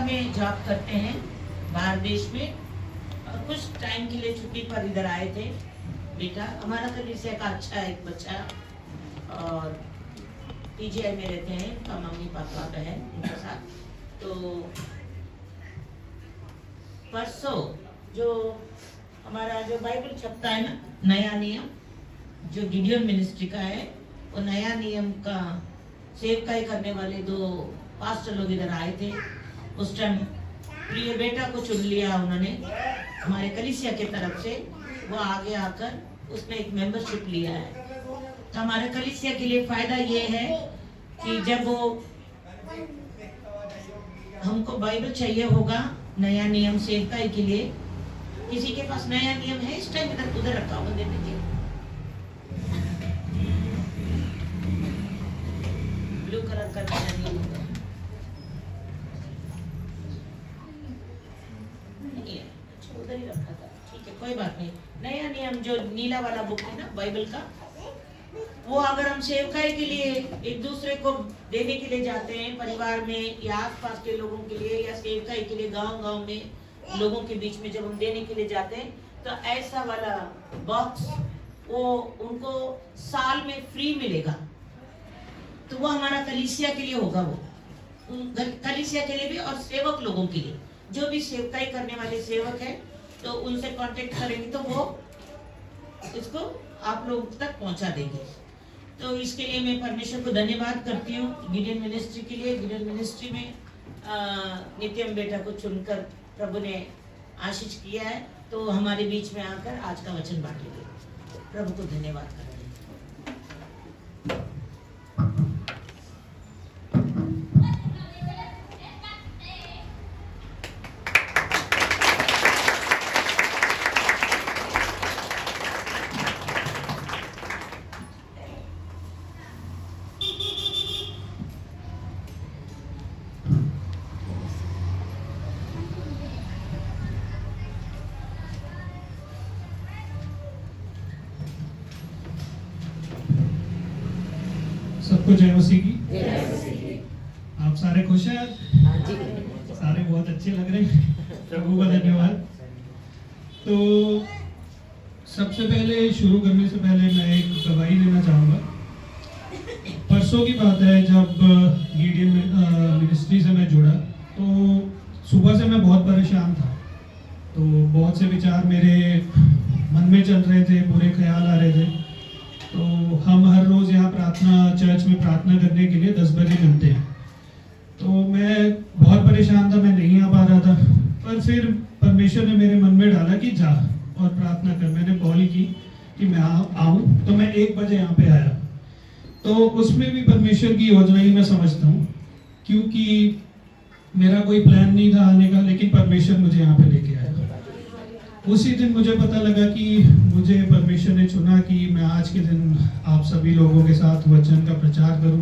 में जॉब करते हैं बाहर देश में, और कुछ टाइम के लिए छुट्टी पर इधर आए थे। बेटा हमारा कलीसिया का अच्छा एक बच्चा, और पीजीआई में रहते हैं, तो मम्मी पापा बहन उनके साथ। तो परसों जो हमारा जो बाइबल छपता है ना, नया नियम जो गिडियन मिनिस्ट्री का है, वो नया नियम का सेवकाई करने वाले 2 पास्टर लोग इधर आए थे। उस टाइम प्रिय बेटा को चुन लिया उन्होंने हमारे कलीसिया के तरफ से। वो आगे आकर उसने एक मेंबरशिप लिया है। तो हमारे कलीसिया के लिए फायदा ये है कि जब वो हमको बाइबल चाहिए होगा नया नियम सेवकाई के लिए, किसी के पास नया नियम है इस टाइम इधर उधर रखा हुआ, दे दीजिए। ब्लू कलर का नया नियम होगा, नहीं है, अच्छा उधर ही रखा था, ठीक है कोई बात नहीं। नया नियम जो नीला वाला बुक है ना बाइबल का, वो अगर हम सेवकाई के लिए एक दूसरे को देने के लिए जाते हैं, परिवार में या आसपास के लोगों के लिए, या सेवकाई के लिए गांव-गांव में लोगों के बीच में जब हम देने के लिए जाते हैं, तो ऐसा वाला बॉक्स वो उनको साल में फ्री मिलेगा। तो वो हमारा कलीसिया के लिए होगा, वो कलीसिया के लिए भी और सेवक लोगों के लिए, जो भी सेवकाई करने वाले सेवक हैं, तो उनसे कांटेक्ट करेंगे तो वो इसको आप लोग तक पहुंचा देंगे। तो इसके लिए मैं परमेश्वर को धन्यवाद करती हूँ गिडियन मिनिस्ट्री के लिए। गिडियन मिनिस्ट्री में नित्यम बेटा को चुनकर प्रभु ने आशीष किया है, तो हमारे बीच में आकर आज का वचन बांटेंगे। प्रभु को धन्यवाद करते हैं। सबको जय मसीह की। आप सारे खुश हैं? सारे बहुत अच्छे लग रहे हैं, प्रभु का धन्यवाद। तो सबसे पहले शुरू करने से पहले मैं एक गवाही देना चाहूँगा। परसों की बात है, जब गिडियन मिनिस्ट्री से मैं जुड़ा, तो सुबह से मैं बहुत परेशान था। तो बहुत से विचार मेरे मन में चल रहे थे, बुरे ख्याल आ रहे थे। तो हम हर रोज़ यहाँ चर्च में प्रार्थना करने के लिए 10 बजे मिलते हैं। तो मैं बहुत परेशान था, मैं नहीं आ पा रहा था। पर फिर परमेश्वर ने मेरे मन में डाला कि जा और प्रार्थना कर। मैंने कॉल की कि मैं आऊँ, तो मैं 1 बजे यहाँ पे आया। तो उसमें भी परमेश्वर की योजना ही मैं समझता हूँ, क्योंकि मेरा कोई प्लान नहीं था आने का, लेकिन परमेश्वर मुझे यहाँ पे लेके आया। उसी दिन मुझे पता लगा कि मुझे परमेश्वर ने चुना कि मैं आज के दिन आप सभी लोगों के साथ वचन का प्रचार करूं।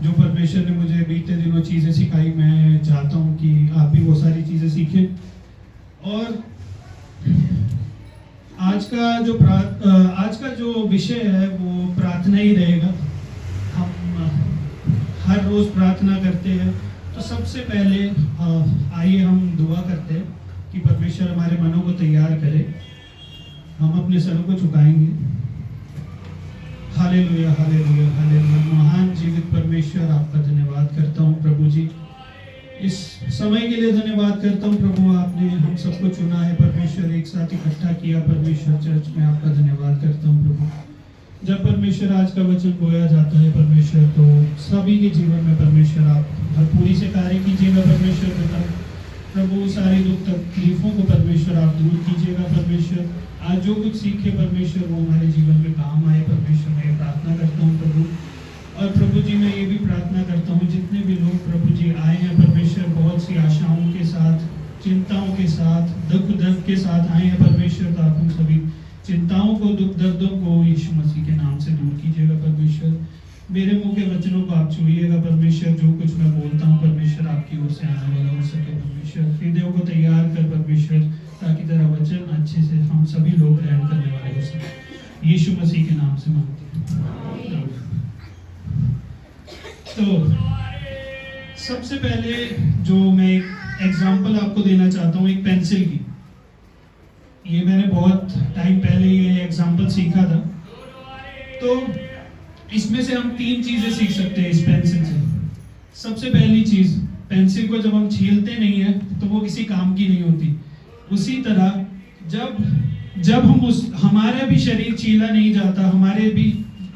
जो परमेश्वर ने मुझे बीते दिनों चीज़ें सिखाई, मैं चाहता हूं कि आप भी वो सारी चीज़ें सीखें। और आज का जो विषय है वो प्रार्थना ही रहेगा। हम हर रोज़ प्रार्थना करते हैं, तो सबसे पहले आइए हम दुआ करते हैं कि परमेश्वर हमारे मनों को तैयार करे। हम अपने सरों को झुकाएंगे। Hallelujah, hallelujah, hallelujah. महान जीवित परमेश्वर, आपका धन्यवाद करता हूँ प्रभु जी। इस समय के लिए धन्यवाद करता हूँ प्रभु, आपने हम सबको चुना है परमेश्वर, एक साथ इकट्ठा किया परमेश्वर चर्च में। आपका धन्यवाद करता हूँ प्रभु। जब परमेश्वर आज का वचन बोया जाता है परमेश्वर, तो सभी के जीवन में परमेश्वर आप भरपूरी से कार्य कीजिएगा परमेश्वर पिता। प्रभु सारे दुख तकलीफों को परमेश्वर आप दूर कीजिएगा परमेश्वर। आज जो कुछ सीखे परमेश्वर, वो हमारे जीवन में काम आए परमेश्वर। मैं प्रार्थना करता हूँ प्रभु। और प्रभु जी मैं ये भी प्रार्थना करता हूँ, जितने भी लोग प्रभु जी आए हैं परमेश्वर, बहुत सी आशाओं के साथ, चिंताओं के साथ, दुख दर्द के साथ आए हैं परमेश्वर, तो आप उन सभी चिंताओं को, दुख दर्दों को यीशु मसीह के नाम से दूर कीजिएगा परमेश्वर। मेरे मुंह के वचनों को आप छुइएगा परमेश्वर। जो कुछ मैं बोलता हूँ परमेश्वर, आपकी ओर से आने वाला हो सके परमेश्वर। हृदयों को तैयार कर परमेश्वर, ताकि तेरा वचन अच्छे से हम सभी लोग ग्रहण करने वाले हो सके। यीशु मसीह के नाम से मांगते हैं। तो सबसे पहले जो मैं एग्जांपल आपको देना चाहता हूँ एक पेंसिल की। ये मैंने बहुत टाइम पहले ये एग्जांपल सीखा था। तो इसमें से हम 3 चीजें सीख सकते हैं इस पेंसिल से। सबसे पहली चीज, पेंसिल को जब हम छीलते नहीं है तो वो किसी काम की नहीं होती। उसी तरह जब हम हमारा भी शरीर छीला नहीं जाता, हमारे भी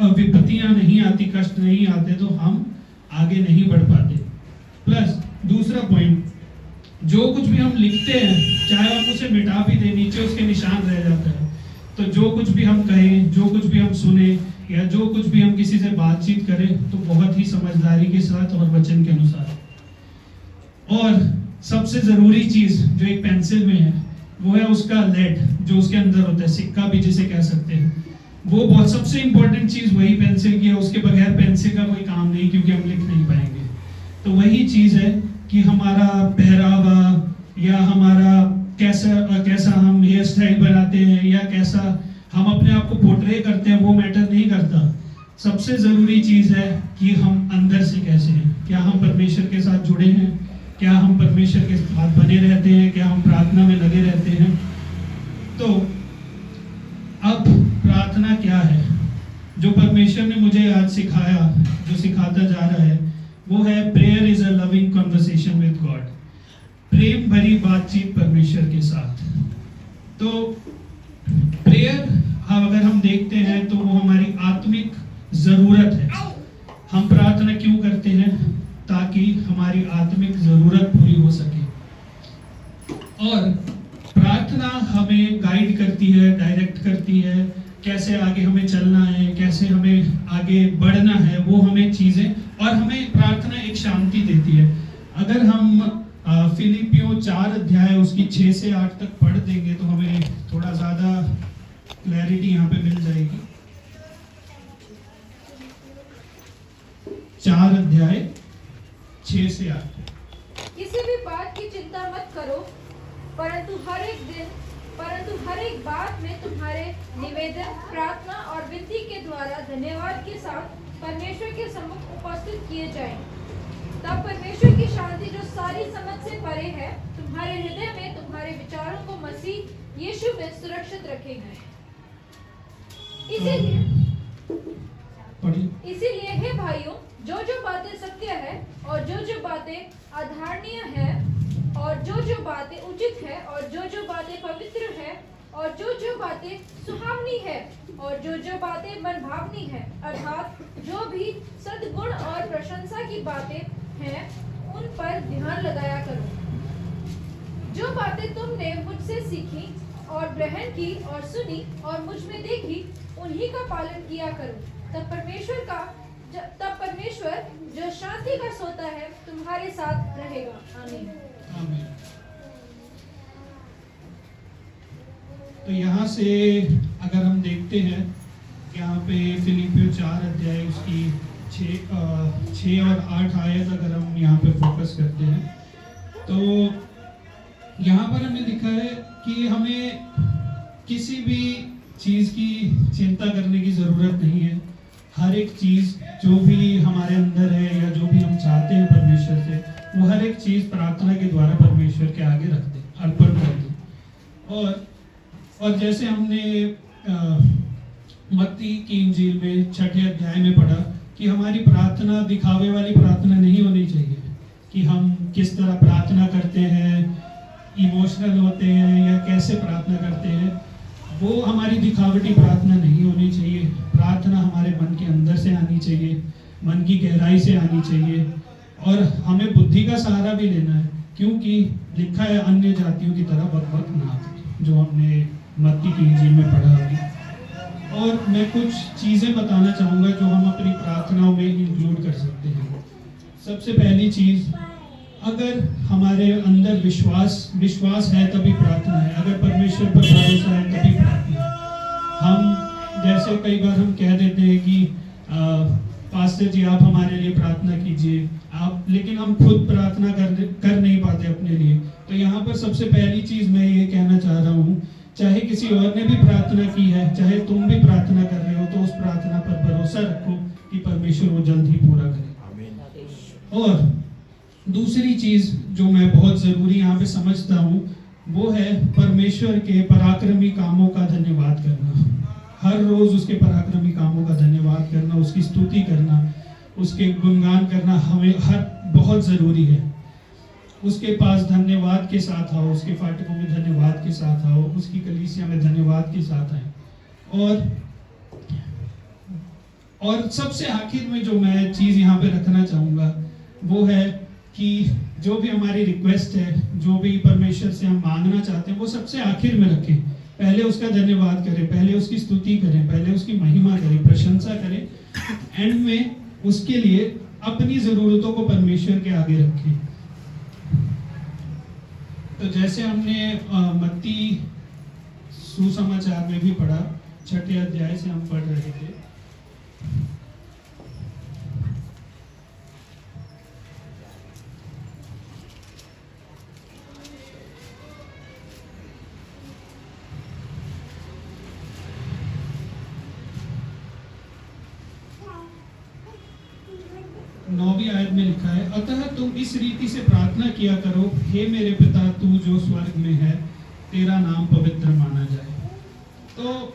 विपत्तियां नहीं आती, कष्ट नहीं आते, तो हम आगे नहीं बढ़ पाते। प्लस दूसरा पॉइंट, जो कुछ भी हम लिखते हैं, चाहे हम उसे मिटा भी दें, नीचे उसके निशान रह जाता है। तो जो कुछ भी हम कहें, जो कुछ भी हम सुने, या जो कुछ भी हम किसी से बातचीत करें, तो बहुत ही समझदारी के साथ और वचन के अनुसार। और सबसे जरूरी चीज जो एक पेंसिल में है वो है उसका लेड, जो उसके अंदर होता है, सिक्का भी जिसे कह सकते हैं। वो बहुत सबसे इंपॉर्टेंट चीज वही पेंसिल की है। उसके बगैर पेंसिल का कोई काम नहीं, क्योंकि हम लिख नहीं पाएंगे। तो वही चीज है कि हमारा पहरावा या हमारा कैसा हम हेयर स्टाइल बनाते हैं या कैसा हम अपने आप को पोर्ट्रे करते हैं, वो मैटर नहीं करता। सबसे जरूरी चीज है कि हम अंदर से कैसे हैं। क्या हम परमेश्वर के साथ जुड़े हैं? क्या हम परमेश्वर के साथ बने रहते हैं? क्या हम प्रार्थना में लगे रहते हैं? तो अब प्रार्थना क्या है, जो परमेश्वर ने मुझे आज सिखाया, जो सिखाता जा रहा है, वो है prayer is a loving conversation with God. प्रेम भरी बातचीत परमेश्वर के साथ। तो प्रेयर अगर हम देखते हैं तो वो हमारी आत्मिक जरूरत है। हम प्रार्थना क्यों करते हैं? ताकि हमारी आत्मिक जरूरत पूरी हो सके। और प्रार्थना हमें गाइड करती है, डायरेक्ट करती है, कैसे आगे हमें चलना है, कैसे हमें आगे बढ़ना है, वो हमें चीजें, और हमें प्रार्थना एक शांति देती है। अगर हम फिलिपियों 4 अध्याय उसकी 6 से 8 तक पढ़ देंगे तो हमें थोड़ा ज्यादा क्लैरिटी यहाँ पे मिल जाएगी। 4 अध्याय 6 से 8। किसी भी बात की चिंता मत करो, परंतु हर एक बात में तुम्हारे निवेदन, प्रार्थना और विनती के द्वारा धन्यवाद के साथ परमेश्वर के सम्मुख उपस्थित किए जाएं। तब परमेश्वर की शांति, जो सारी समझ से परे है, तुम्हारे हृदय में तुम्हारे विचारों को मसीह यीशु में सुरक्षित रखेगा। इसीलिए हे भाइयों, जो बातें सत्य है और जो बातें आधारणीय है और जो बातें उचित है और जो बातें पवित्र है और जो बातें सुहावनी है और जो बातें मनभावनी है, अर्थात जो भी सद्गुण और प्रशंसा की बातें हैं, उन पर ध्यान लगाया करो। जो बातें तुमने मुझसे सीखी और ग्रहण की और सुनी और मुझ में देखी, उन्हीं का पालन किया करो। तब परमेश्वर जो शांति का सोता है तुम्हारे साथ रहेगा। आमीन। आमीन। तो यहाँ से अगर हम देखते हैं, यहाँ पे फिलिपियों 4 अध्याय उसकी 6 और 8 आयत अगर हम यहाँ पे फोकस करते हैं, तो यहाँ पर हमें लिखा है कि हमें किसी भी चीज़ की चिंता करने की ज़रूरत नहीं है। हर एक चीज़ जो भी हमारे अंदर है या जो भी हम चाहते हैं परमेश्वर से, वो हर एक चीज़ प्रार्थना के द्वारा परमेश्वर के आगे रख दें, अर्पण कर दें। और जैसे हमने मत्ती की इंजील में 6 अध्याय में पढ़ा कि हमारी प्रार्थना दिखावे वाली प्रार्थना नहीं होनी चाहिए, कि हम किस तरह प्रार्थना करते हैं, इमोशनल होते हैं या कैसे प्रार्थना करते हैं, वो हमारी दिखावटी प्रार्थना नहीं होनी चाहिए। प्रार्थना हमारे मन के अंदर से आनी चाहिए, मन की गहराई से आनी चाहिए, और हमें बुद्धि का सहारा भी लेना है, क्योंकि लिखा है अन्य जातियों की तरह बकबक ना करें, जो हमने मत्ती की इंजील में पढ़ा अभी। और मैं कुछ चीज़ें बताना चाहूँगा जो हम अपनी प्रार्थनाओं में इंक्लूड कर सकते हैं। सबसे पहली चीज़, अगर हमारे अंदर विश्वास है तभी प्रार्थना है। अगर परमेश्वर पर भरोसा है तभी प्रार्थना है। हम जैसे कई बार हम कह देते हैं कि पास्टर जी आप हमारे लिए प्रार्थना कीजिए, लेकिन हम खुद प्रार्थना कर नहीं पाते अपने लिए। तो यहाँ पर सबसे पहली चीज़ मैं ये कहना चाह रहा हूँ, चाहे किसी और ने भी प्रार्थना की है, चाहे तुम भी प्रार्थना कर रहे हो, तो उस प्रार्थना पर भरोसा रखो कि परमेश्वर वो जल्द ही पूरा करे। और दूसरी चीज जो मैं बहुत जरूरी यहाँ पे समझता हूँ वो है परमेश्वर के पराक्रमी कामों का धन्यवाद करना। हर रोज उसके पराक्रमी कामों का धन्यवाद करना, उसकी स्तुति करना, उसके गुणगान करना हमें हर बहुत जरूरी है। उसके पास धन्यवाद के साथ आओ, उसके फाटकों में धन्यवाद के साथ आओ, उसकी कलीसिया में धन्यवाद के साथ आए। और सबसे आखिर में जो मैं चीज यहाँ पे रखना चाहूंगा वो है कि जो भी हमारी रिक्वेस्ट है, जो भी परमेश्वर से हम मांगना चाहते हैं, वो सबसे आखिर में रखें। पहले उसका धन्यवाद करें, पहले उसकी स्तुति करें, पहले उसकी महिमा करें, प्रशंसा करें। एंड में उसके लिए अपनी जरूरतों को परमेश्वर के आगे रखें। तो जैसे हमने मत्ती सुसमाचार में भी पढ़ा, 6 अध्याय से हम पढ़ रहे थे। नौवीं आयत में लिखा है, अतः तुम इस रीति से प्रार्थना किया करो, हे मेरे पिता तू जो स्वर्ग में है, तेरा नाम पवित्र माना जाए। तो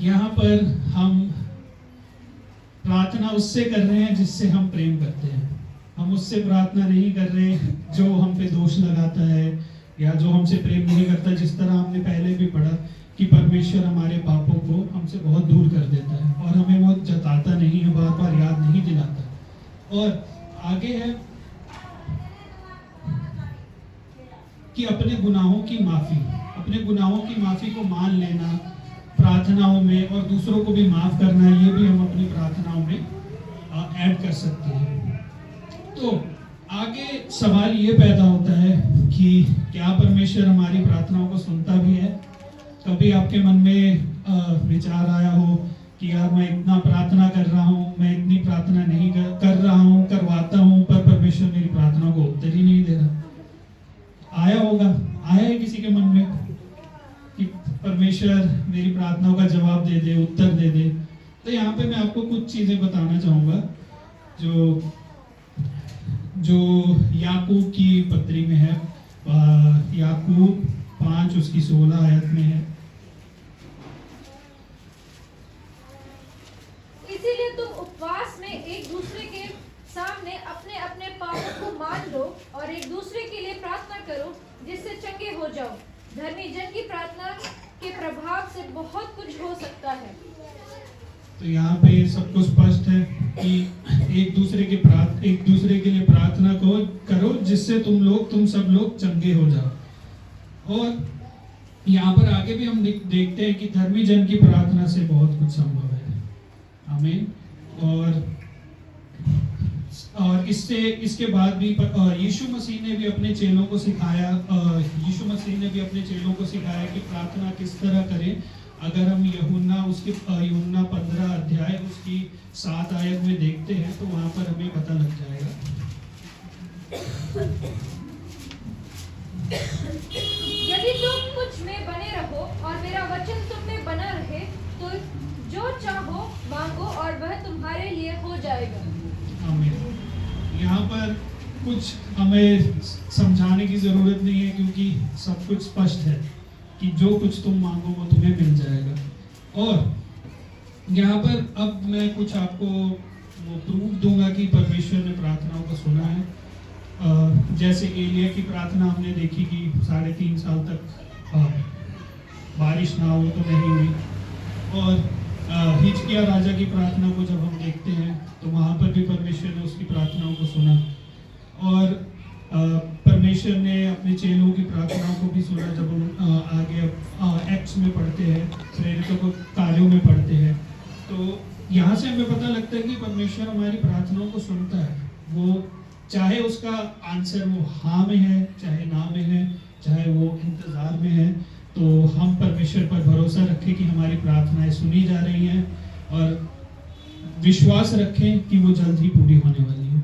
यहाँ पर हम प्रार्थना उससे कर रहे हैं जिससे हम प्रेम करते हैं। हम उससे प्रार्थना नहीं कर रहे जो हम पे दोष लगाता है या जो हमसे प्रेम नहीं करता। जिस तरह हमने पहले भी पढ़ा कि परमेश्वर हमारे पापों को हमसे बहुत दूर कर देता है और हमें वो जताता नहीं है, बार बार याद नहीं दिलाता। और आगे है कि अपने गुनाहों की माफी को मान लेना प्रार्थनाओं में, और दूसरों को भी माफ करना, ये भी हम अपनी प्रार्थनाओं में ऐड कर सकते हैं। तो आगे सवाल ये पैदा होता है कि क्या परमेश्वर हमारी प्रार्थनाओं को सुनता भी है? कभी आपके मन में विचार आया हो कि यार मैं इतना प्रार्थना कर रहा हूँ, मैं इतनी प्रार्थना नहीं कर रहा हूँ, करवाता हूँ, पर परमेश्वर मेरी प्रार्थना को उत्तर ही नहीं दे रहा। आया होगा, आया है किसी के मन में कि परमेश्वर मेरी प्रार्थनाओं का जवाब दे दे, उत्तर दे दे। तो यहाँ पे मैं आपको कुछ चीजें बताना चाहूंगा जो याकूब की पत्री में है। याकूब 5 उसकी 16 आयत में है। इसीलिए तुम उपवास में एक दूसरे के सामने अपने अपने पापों को मान लो और एक दूसरे के लिए प्रार्थना करो जिससे चंगे हो जाओ। धर्मी जन की प्रार्थना के प्रभाव से बहुत कुछ हो सकता है। तो यहाँ पे सबको स्पष्ट है कि एक दूसरे के लिए प्रार्थना करो जिससे तुम सब लोग चंगे हो जाओ। और यहाँ पर आगे भी हम देखते हैं कि धर्मी जन की प्रार्थना से बहुत कुछ संभव है। आमीन। और इसके बाद भी यीशु मसीह ने भी अपने चेलों को सिखाया कि प्रार्थना किस तरह करें। अगर हम यूहन्ना 15 अध्याय उसकी 7 आयत में देखते हैं तो वहां पर हमें पता लग जाएगा। यदि तुम मुझ में बने रहो और मेरा वचन तुम में बना रहे तो जो चाहो मांगो और वह तुम्हारे लिए हो जाएगा। आमीन। यहाँ पर कुछ हमें समझाने की जरूरत नहीं है क्योंकि सब कुछ स्पष्ट है कि जो कुछ तुम मांगो वो तुम्हें मिल जाएगा। और यहाँ पर अब मैं कुछ आपको वो प्रूफ दूंगा कि परमेश्वर ने प्रार्थनाओं को सुना है। जैसे एलिया की प्रार्थना हमने देखी कि 3.5 साल तक बारिश ना हो तो नहीं हुई। और हिजकिय्याह राजा की प्रार्थना को जब हम देखते हैं तो वहाँ पर भी परमेश्वर ने उसकी प्रार्थनाओं को सुना। और परमेश्वर ने अपने चेलों की प्रार्थनाओं को भी सुना। जब हम आगे एक्ट्स में पढ़ते हैं, प्रेरितों को कार्यों में पढ़ते हैं, तो यहाँ से हमें पता लगता है कि परमेश्वर हमारी प्रार्थनाओं को सुनता है। वो चाहे उसका आंसर वो हाँ में है, चाहे ना में है, चाहे वो इंतजार में है, तो हम परमेश्वर पर भरोसा रखें कि हमारी प्रार्थनाएं सुनी जा रही हैं और विश्वास रखें कि वो जल्द ही पूरी होने वाली है।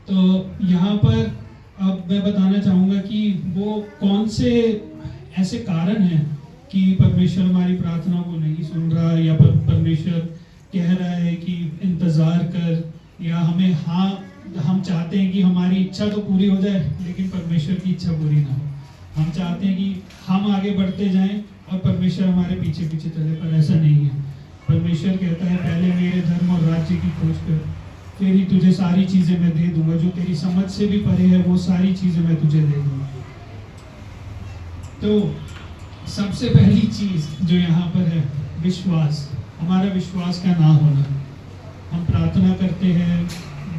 तो यहाँ पर अब मैं बताना चाहूँगा कि वो कौन से ऐसे कारण हैं कि परमेश्वर हमारी प्रार्थनाओं को नहीं सुन रहा, या परमेश्वर कह रहा है कि इंतज़ार कर, या हमें हाँ हम चाहते हैं कि हमारी इच्छा तो पूरी हो जाए लेकिन परमेश्वर की इच्छा पूरी ना हो। हम चाहते हैं कि हम आगे बढ़ते जाएं और परमेश्वर हमारे पीछे पीछे चले, पर ऐसा नहीं है। परमेश्वर कहता है पहले मेरे धर्म और राज्य की खोज कर, फिर ही तुझे सारी चीजें मैं दे दूंगा। जो तेरी समझ से भी परे है वो सारी चीजें मैं तुझे दे दूंगा। तो सबसे पहली चीज जो यहाँ पर है, विश्वास। हमारा विश्वास का ना होना। हम प्रार्थना करते हैं,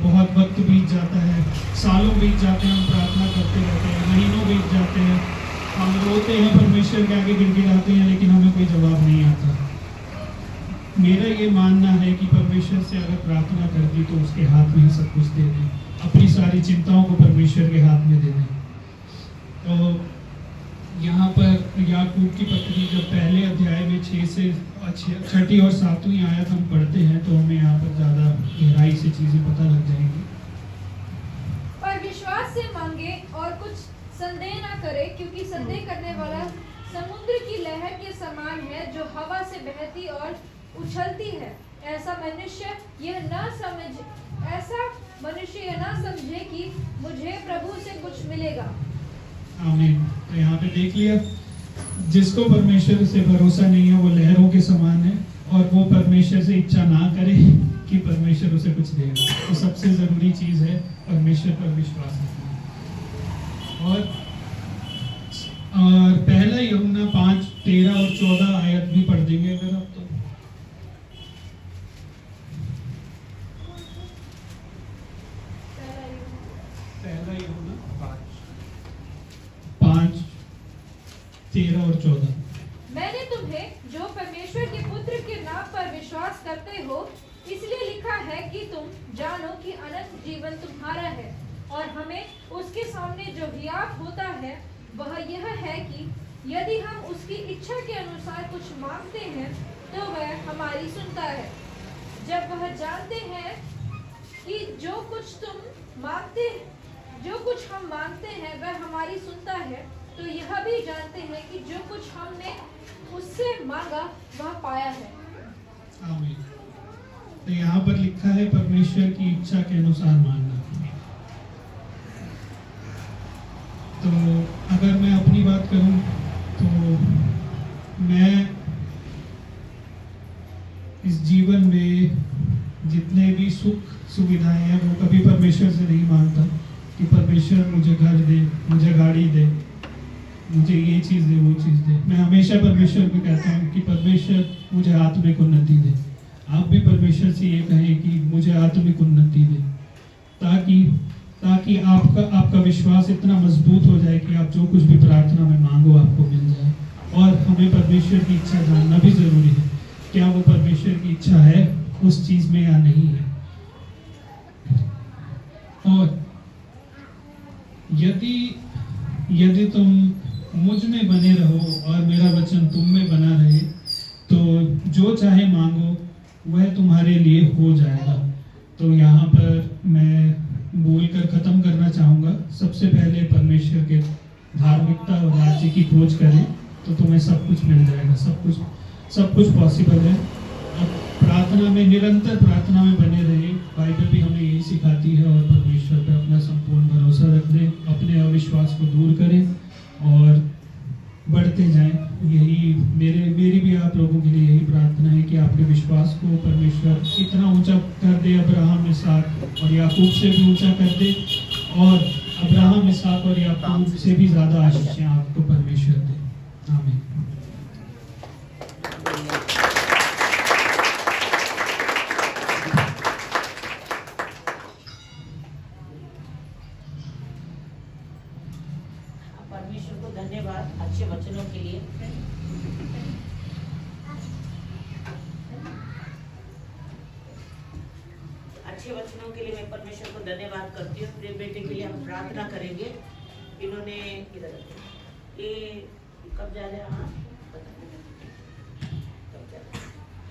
बहुत वक्त बीत जाता है, सालों बीत जाते हैं, हम प्रार्थना करते रहते हैं, महीनों बीत जाते हैं, हम रोते हैं, परमेश्वर के आगे गिड़गिड़ाते हैं, लेकिन हमें कोई जवाब नहीं आता। मेरा ये मानना है कि परमेश्वर से अगर प्रार्थना कर दी तो उसके हाथ में ही सब कुछ दे दें। अपनी सारी चिंताओं को परमेश्वर के हाथ में दे दें। तो यहाँ पर याकूब की पत्री जब पहले अध्याय में 6 से 6 और 7वीं आयत हम पढ़ते हैं तो हमें यहाँ पर ज़्यादा गहराई से चीज़ें पता लग जाएंगी। पर विश्वास से मांगे और कुछ संदेह न करे, क्योंकि संदेह करने वाला समुद्र की लहर के समान है जो हवा से बहती और उछलती है। ऐसा मनुष्य यह न समझे कि मुझे प्रभु से कुछ मिलेगा। आमीन। तो यहाँ पे देख लिया, जिसको परमेश्वर से भरोसा नहीं है वो लहरों के समान है, और वो परमेश्वर से इच्छा ना करे कि परमेश्वर उसे कुछ देगा। तो सबसे जरूरी चीज है परमेश्वर पर विश्वास रखना। और पहला यूहन्ना 5, 13 और 14 आयत भी पढ़ देंगे अगर आप। तो पहला यूहन्ना 5, 13 और 14। मैंने तुम्हें जो परमेश्वर के पुत्र के नाम पर विश्वास करते हो इसलिए लिखा है कि तुम जानो कि अनंत जीवन तुम्हारा है। और हमें उसके सामने जो हियाव होता है वह यह है कि यदि हम उसकी इच्छा के अनुसार कुछ मांगते हैं तो वह हमारी सुनता है। जब वह जानते हैं कि जो कुछ हम मांगते हैं वह हमारी सुनता है, तो यह भी जानते हैं कि जो कुछ हमने उससे मांगा वह पाया है। आमीन। तो यहाँ पर लिखा है परमेश्वर की इच्छा के अनुसार मांगना। तो अगर मैं अपनी बात करूं तो मैं इस जीवन में जितने भी सुख सुविधाएं हैं वो कभी परमेश्वर से नहीं मांगता कि परमेश्वर मुझे घर दे, मुझे गाड़ी दे, मुझे ये चीज़ दे, वो चीज़ दे। मैं हमेशा परमेश्वर को कहता हूँ कि परमेश्वर मुझे आत्मिक उन्नति दे। आप भी परमेश्वर से ये कहें कि मुझे आत्मिक उन्नति दे, ताकि आपका विश्वास इतना मजबूत हो जाए कि आप जो कुछ भी प्रार्थना में मांगो आपको मिल जाए। और हमें परमेश्वर की इच्छा जानना भी जरूरी है, क्या वो परमेश्वर की इच्छा है उस चीज़ में या नहीं है। और यदि तुम मुझ में बने रहो और मेरा वचन तुम में बना रहे तो जो चाहे मांगो वह तुम्हारे लिए हो जाएगा। तो यहाँ पर मैं बोलकर ख़त्म करना चाहूँगा। सबसे पहले परमेश्वर के धार्मिकता और राज्य की खोज करें तो तुम्हें सब कुछ मिल जाएगा। सब कुछ पॉसिबल है। अब प्रार्थना में, निरंतर प्रार्थना में बने रहे। बाइबल भी हमें यही सिखाती है। और परमेश्वर पर अपना संपूर्ण भरोसा रख दें, अपने अविश्वास को दूर करें और बढ़ते जाएं। यही मेरी भी आप लोगों के लिए यही प्रार्थना है कि आपके विश्वास को परमेश्वर इतना ऊंचा कर दे, अब्राहम, इसहाक और याकूब से भी ऊंचा कर दे, और अब्राहम, इसहाक और याकूब से भी ज़्यादा आशीषें आपको परमेश्वर दे। आमीन। परमेश्वर को धन्यवाद अच्छे वचनों के लिए। अच्छे वचनों के लिए मैं परमेश्वर को धन्यवाद करती हूँ। मेरे बेटे के लिए हम प्रार्थना करेंगे। इन्होंने ये कब जा रहे हैं?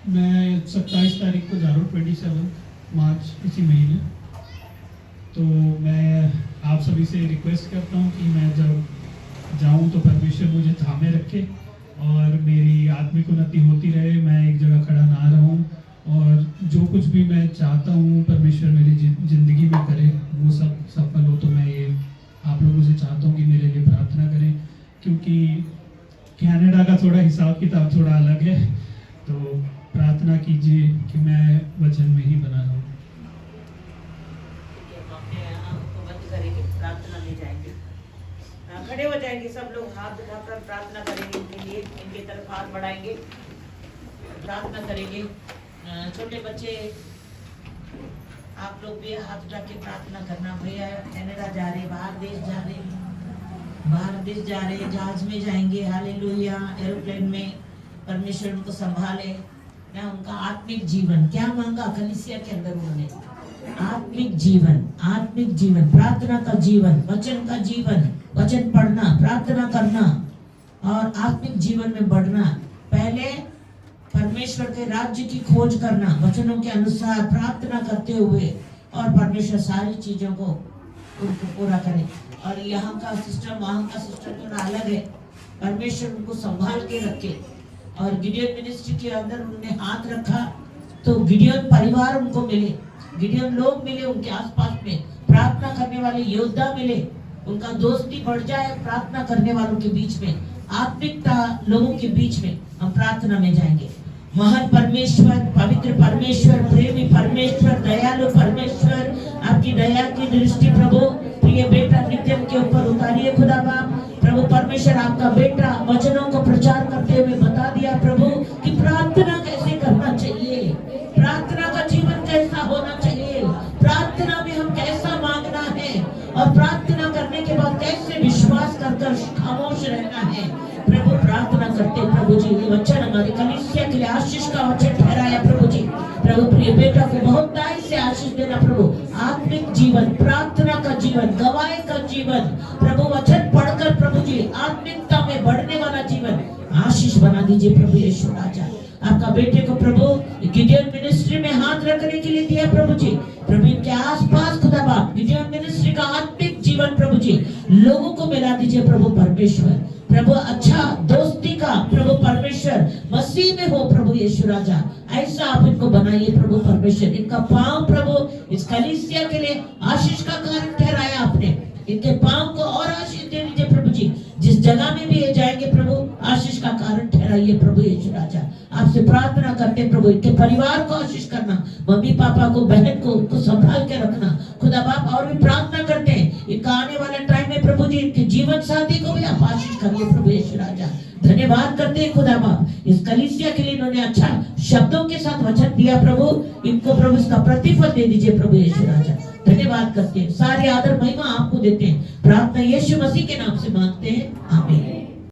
मैं 27 तारीख को जा रहा हूँ, 27 मार्च इसी महीने। तो मैं आप सभी से रिक्वेस्ट करता हूँ कि मैं जब जाऊँ तो परमेश्वर मुझे थामे रखे और मेरी आत्मिक उन्नति होती रहे, मैं एक जगह खड़ा ना रहूँ, और जो कुछ भी मैं चाहता हूँ परमेश्वर मेरी ज़िंदगी में करे वो सब सफल हो। तो मैं ये आप लोगों से चाहता हूँ कि मेरे लिए प्रार्थना करें, क्योंकि कनाडा का थोड़ा हिसाब किताब थोड़ा अलग है। तो प्रार्थना कीजिए कि मैं वचन में ही बना रहूँ। आंखों बंद करेंगे, प्रार्थना में जाएंगे। खड़े हो जाएंगे सब लोग, हाथ उठाकर प्रार्थना करेंगे इनके लिए, इनके तरफ हाथ बढ़ाएंगे, प्रार्थना करेंगे। छोटे बच्चे आप लोग भी हाथ उठा के प्रार्थना करना। भैया कनाडा जा रहे, बाहर देश जा रहे, जहाज में जाएंगे, हालेलुया, एरोप्लेन में, परमेश्वर उनको संभाले ना। उनका आत्मिक जीवन क्या मांगा कलीसिया के अंदर उन्होंने? आत्मिक जीवन, प्रार्थना का जीवन, वचन का जीवन, वचन पढ़ना, प्रार्थना करना और आत्मिक जीवन में बढ़ना। पहले परमेश्वर के राज्य की खोज करना, वचनों के अनुसार प्रार्थना करते हुए, और परमेश्वर सारी चीजों को उनको पूरा करे। और यहाँ का सिस्टम वहाँ का सिस्टम थोड़ा अलग है, परमेश्वर उनको संभाल के रखे। और गिडियन मिनिस्ट्री के अंदर उन्होंने हाथ रखा तो गिडियन परिवार उनको मिले, गिडियन लोग मिले उनके आसपास में, प्रार्थना करने वाले योद्धा मिले, उनका दोस्ती बढ़ जाए प्रार्थना करने वालों के बीच में, आत्मिकता लोगों के बीच में। हम प्रार्थना में जाएंगे। महान परमेश्वर, पवित्र परमेश्वर, प्रेमी परमेश्वर, दयालु परमेश्वर, आपकी दया की दृष्टि प्रभु प्रिय बेटा नित्यम के ऊपर उतारिए खुदा बाप। प्रभु परमेश्वर, आपका बेटा वचनों को प्रचार करते हुए बता दिया प्रभु कि प्रार्थना कैसे करना चाहिए, प्रार्थना का जीवन कैसा होना चाहिए, प्रार्थना में हम कैसा मांगना है, और प्रार्थना करने के बाद कैसे विश्वास कर खामोश रहना है। प्रभु प्रार्थना करते प्रभु जी, ये वचन हमारी कलीसिया के लिए आशीष का वचन ठहराया प्रभु जी। प्रभु प्रिय बेटा को बहुत दाई से आशीष देना प्रभु। आत्मिक जीवन, प्रार्थना का जीवन, गवाही का जीवन, प्रभु वचन पढ़कर प्रभु जी आत्मिकता में बढ़ने वाला जीवन आशीष बना दीजिए प्रभु यीशु राजा। आपका बेटे को प्रभु गिडियन मिनिस्ट्री में हाथ रखने के लिए दिया प्रभु जी। प्रभु इनके आसपास खुदा बाप गिडियन मिनिस्ट्री का आत्मिक जीवन प्रभु जी लोगों को मिला दीजिए प्रभु परमेश्वर। प्रभु अच्छा दोस्ती का प्रभु परमेश्वर मसीह में हो प्रभु यीशु राजा, ऐसा आप इनको बनाइए प्रभु परमेश्वर। इनका पांव प्रभु इस कलीसिया के लिए आशीष का कारण ठहराया आपने, इनके पांव को और आशीष दे दीजिए प्रभु जी। जिस जगह में भी ये जाएंगे प्रभु आशीष का कारण ठहराइए प्रभु यीशु राजा। आपसे प्रार्थना करते प्रभु इनके परिवार को आशीष करना, मम्मी पापा को, बहन को, उनको संभाल के रखना खुदा बाप। और भी प्रार्थना करते हैं इनका आने वाले टाइम में प्रभु जी इनके जीवन साथी को भी आप आशीष करिए प्रभु यीशु राजा। धन्यवाद करते हैं खुदा बाप, इस कलीसिया के लिए इन्होंने अच्छा शब्दों के साथ वचन दिया प्रभु, इनको प्रभु इसका प्रतिफल दे दीजिए प्रभु यीशु राजा। धन्यवाद करते हैं, सारी आदर महिमा आपको देते हैं। प्रार्थना यीशु मसीह के नाम से मांगते हैं।